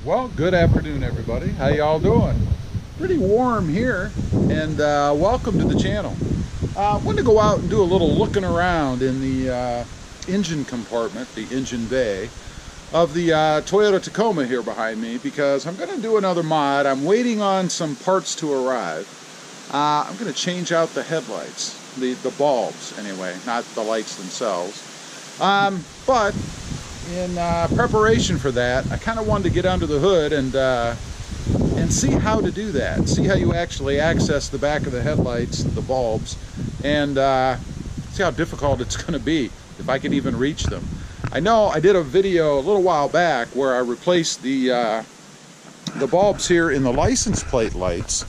Well, good afternoon, everybody. How y'all doing? Pretty warm here, and welcome to the channel. I wanted to go out and do a little looking around in the engine compartment, the engine bay, of the Toyota Tacoma here behind me, because I'm going to do another mod. I'm waiting on some parts to arrive. I'm going to change out the headlights, the bulbs anyway, not the lights themselves. But in preparation for that, I kind of wanted to get under the hood and see how to do that. See how you actually access the back of the headlights, the bulbs, and see how difficult it's going to be, if I can even reach them. I know I did a video a little while back where I replaced the bulbs here in the license plate lights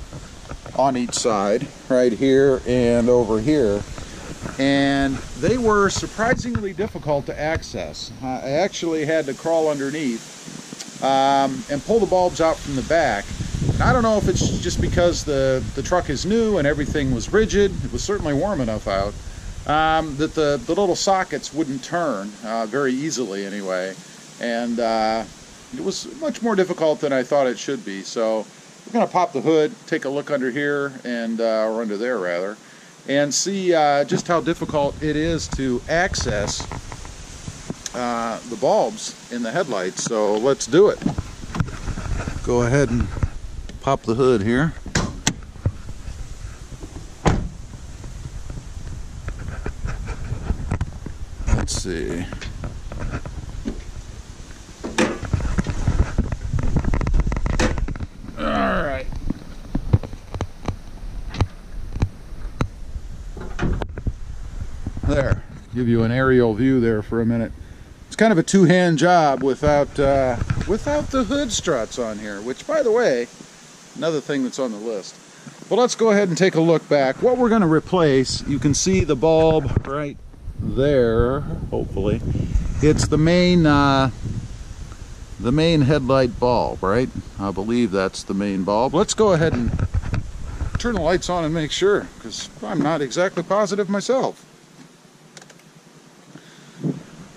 on each side, right here and over here, and they were surprisingly difficult to access. I actually had to crawl underneath and pull the bulbs out from the back. And I don't know if it's just because the truck is new and everything was rigid. It was certainly warm enough out that the little sockets wouldn't turn very easily anyway, and it was much more difficult than I thought it should be. So we're going to pop the hood, take a look under here, and or under there rather, and see just how difficult it is to access the bulbs in the headlights. So let's do it. Go ahead and pop the hood here. Let's see. All right. There. Give you an aerial view there for a minute. It's kind of a two-hand job without the hood struts on here, which, by the way, another thing that's on the list. Well, let's go ahead and take a look back. What we're going to replace, you can see the bulb right there, hopefully. It's the main headlight bulb, right? I believe that's the main bulb. Let's go ahead and turn the lights on and make sure, because I'm not exactly positive myself.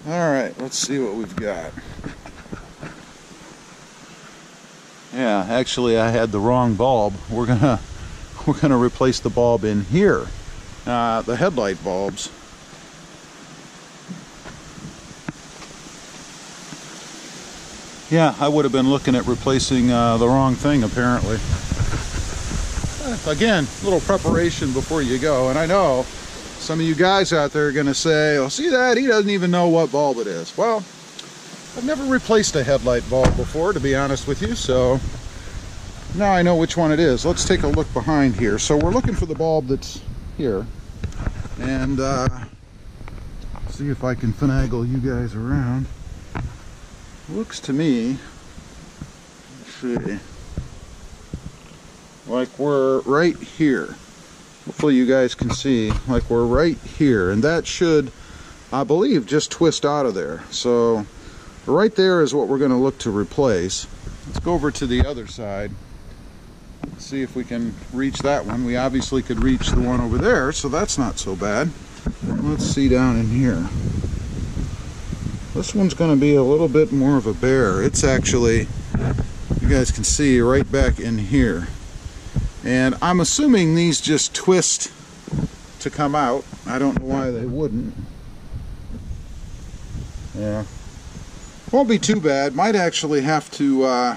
All right, let's see what we've got. Yeah, actually I had the wrong bulb. We're gonna replace the bulb in here, the headlight bulbs. Yeah, I would have been looking at replacing the wrong thing apparently. Again, a little preparation before you go, and I know some of you guys out there are going to say, oh, see that? He doesn't even know what bulb it is. Well, I've never replaced a headlight bulb before, to be honest with you, so now I know which one it is. Let's take a look behind here. So we're looking for the bulb that's here, and see if I can finagle you guys around. Looks to me, let's see, like we're right here. Hopefully you guys can see, like we're right here, and that should, I believe, just twist out of there. So right there is what we're going to look to replace. Let's go over to the other side, see if we can reach that one. We obviously could reach the one over there, so that's not so bad. Let's see down in here. This one's going to be a little bit more of a bear. It's actually, you guys can see, right back in here. And I'm assuming these just twist to come out. I don't know why they wouldn't. Yeah. Won't be too bad. Might actually have to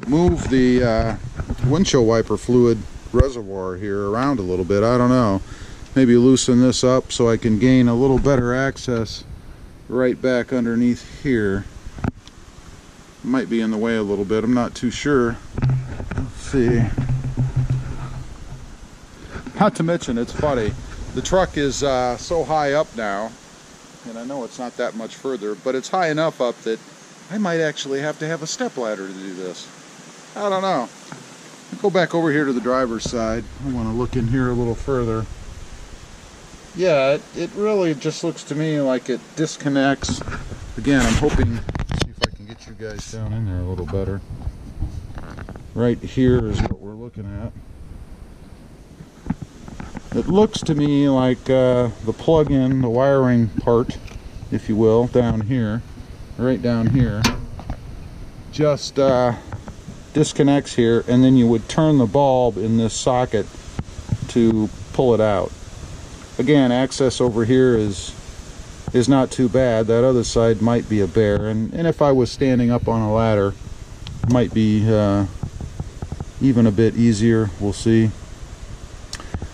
move the windshield wiper fluid reservoir here around a little bit. I don't know. Maybe loosen this up so I can gain a little better access right back underneath here. Might be in the way a little bit. I'm not too sure. Let's see. Not to mention, it's funny. The truck is so high up now, and I know it's not that much further, but it's high enough up that I might actually have to have a stepladder to do this. I don't know. I'll go back over here to the driver's side. I want to look in here a little further. Yeah, it really just looks to me like it disconnects. Again, I'm hoping, see if I can get you guys down in there a little better. Right here is what we're looking at. It looks to me like the plug-in, the wiring part if you will, down here, right down here, just disconnects here, and then you would turn the bulb in this socket to pull it out. Again, access over here is not too bad. That other side might be a bear, and if I was standing up on a ladder, it might be even a bit easier. We'll see.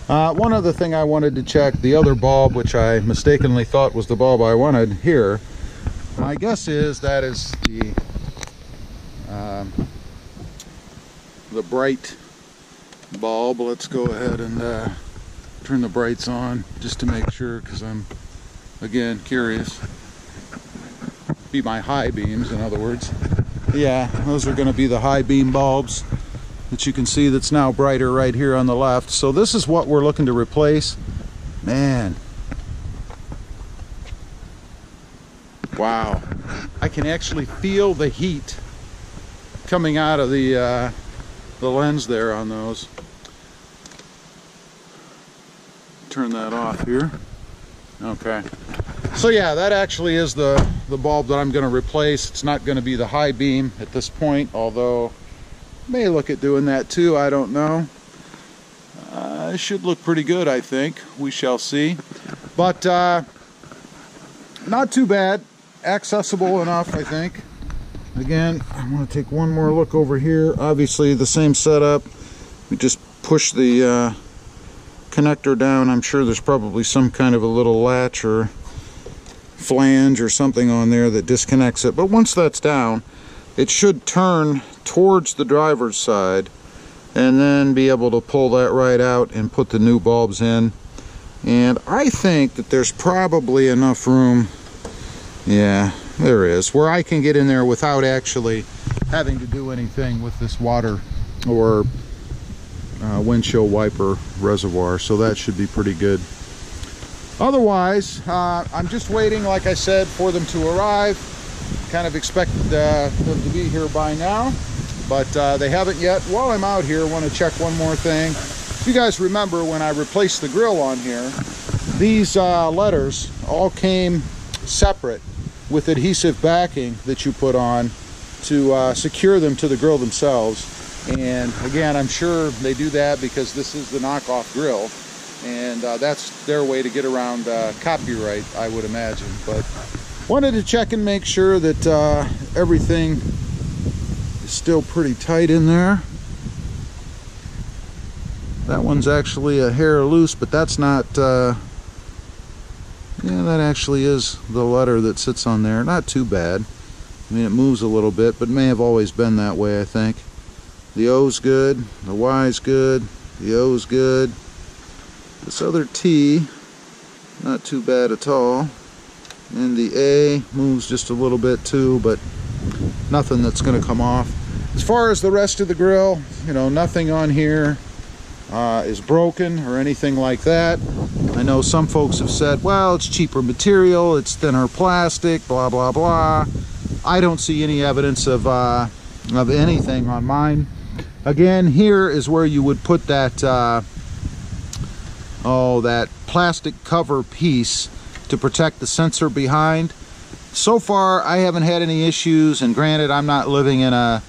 One other thing I wanted to check, the other bulb, which I mistakenly thought was the bulb I wanted here, my guess is that is the bright bulb. Let's go ahead and turn the brights on just to make sure, because I'm, again, curious. Be my high beams, in other words. Yeah, those are going to be the high beam bulbs that you can see that's now brighter right here on the left. So this is what we're looking to replace. Man. Wow. I can actually feel the heat coming out of the lens there on those. Turn that off here. Okay. So yeah, that actually is the bulb that I'm going to replace. It's not going to be the high beam at this point, although may look at doing that too, I don't know. It should look pretty good, I think. We shall see. But not too bad. Accessible enough, I think. Again, I want to take one more look over here. Obviously the same setup. We just push the connector down. I'm sure there's probably some kind of a little latch or flange or something on there that disconnects it. But once that's down, it should turn towards the driver's side and then be able to pull that right out and put the new bulbs in. And I think that there's probably enough room, yeah, there is, where I can get in there without actually having to do anything with this water or windshield wiper reservoir, so that should be pretty good. Otherwise, I'm just waiting, like I said, for them to arrive. Kind of expected them to be here by now, but they haven't yet. While I'm out here, I want to check one more thing. If you guys remember when I replaced the grill on here, these letters all came separate with adhesive backing that you put on to secure them to the grill themselves. And again, I'm sure they do that because this is the knockoff grill, and that's their way to get around copyright, I would imagine. But wanted to check and make sure that everything is still pretty tight in there. That one's actually a hair loose, but that's not, yeah, that actually is the letter that sits on there. Not too bad. I mean, it moves a little bit, but may have always been that way, I think. The O's good, the Y's good, the O's good. This other T, not too bad at all. And the A moves just a little bit too, but nothing that's going to come off. As far as the rest of the grill, you know, nothing on here is broken or anything like that. I know some folks have said, well, it's cheaper material, it's thinner plastic, blah blah blah. I don't see any evidence of anything on mine. Again, here is where you would put that that plastic cover piece to protect the sensor behind. So far I haven't had any issues, and granted, I'm not living in a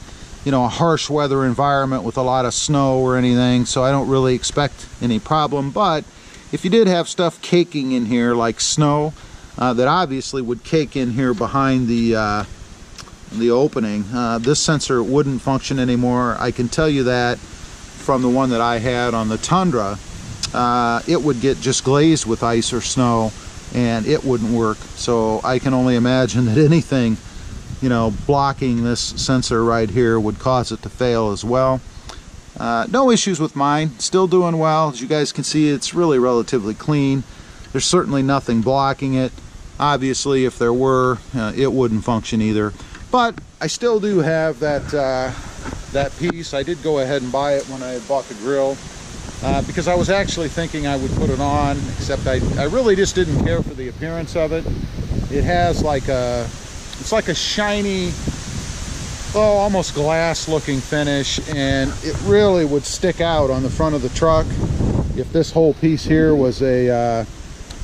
a harsh weather environment with a lot of snow or anything, so I don't really expect any problem. But if you did have stuff caking in here like snow, that obviously would cake in here behind the opening, this sensor wouldn't function anymore. I can tell you that from the one that I had on the Tundra. It would get just glazed with ice or snow and it wouldn't work. So I can only imagine that anything blocking this sensor right here would cause it to fail as well. No issues with mine, still doing well. As you guys can see, it's really relatively clean. There's certainly nothing blocking it. Obviously, if there were, it wouldn't function either. But I still do have that piece. I did go ahead and buy it when I had bought the grill, because I was actually thinking I would put it on, except I really just didn't care for the appearance of it. It has it's like a shiny, almost glass looking finish, and it really would stick out on the front of the truck if this whole piece here was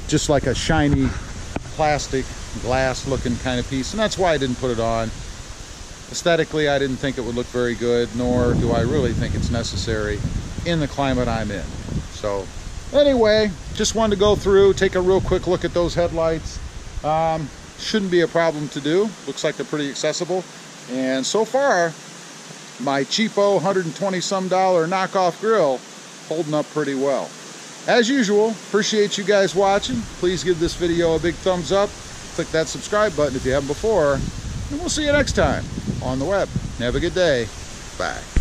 just like a shiny plastic glass looking kind of piece, and that's why I didn't put it on. Aesthetically, I didn't think it would look very good, nor do I really think it's necessary in the climate I'm in. So anyway, just wanted to go through, take a real quick look at those headlights. Shouldn't be a problem to do. Looks like they're pretty accessible. And so far, my cheapo $120 some knockoff grill holding up pretty well. As usual, appreciate you guys watching. Please give this video a big thumbs up. Click that subscribe button if you haven't before. And we'll see you next time on the web. Have a good day. Bye.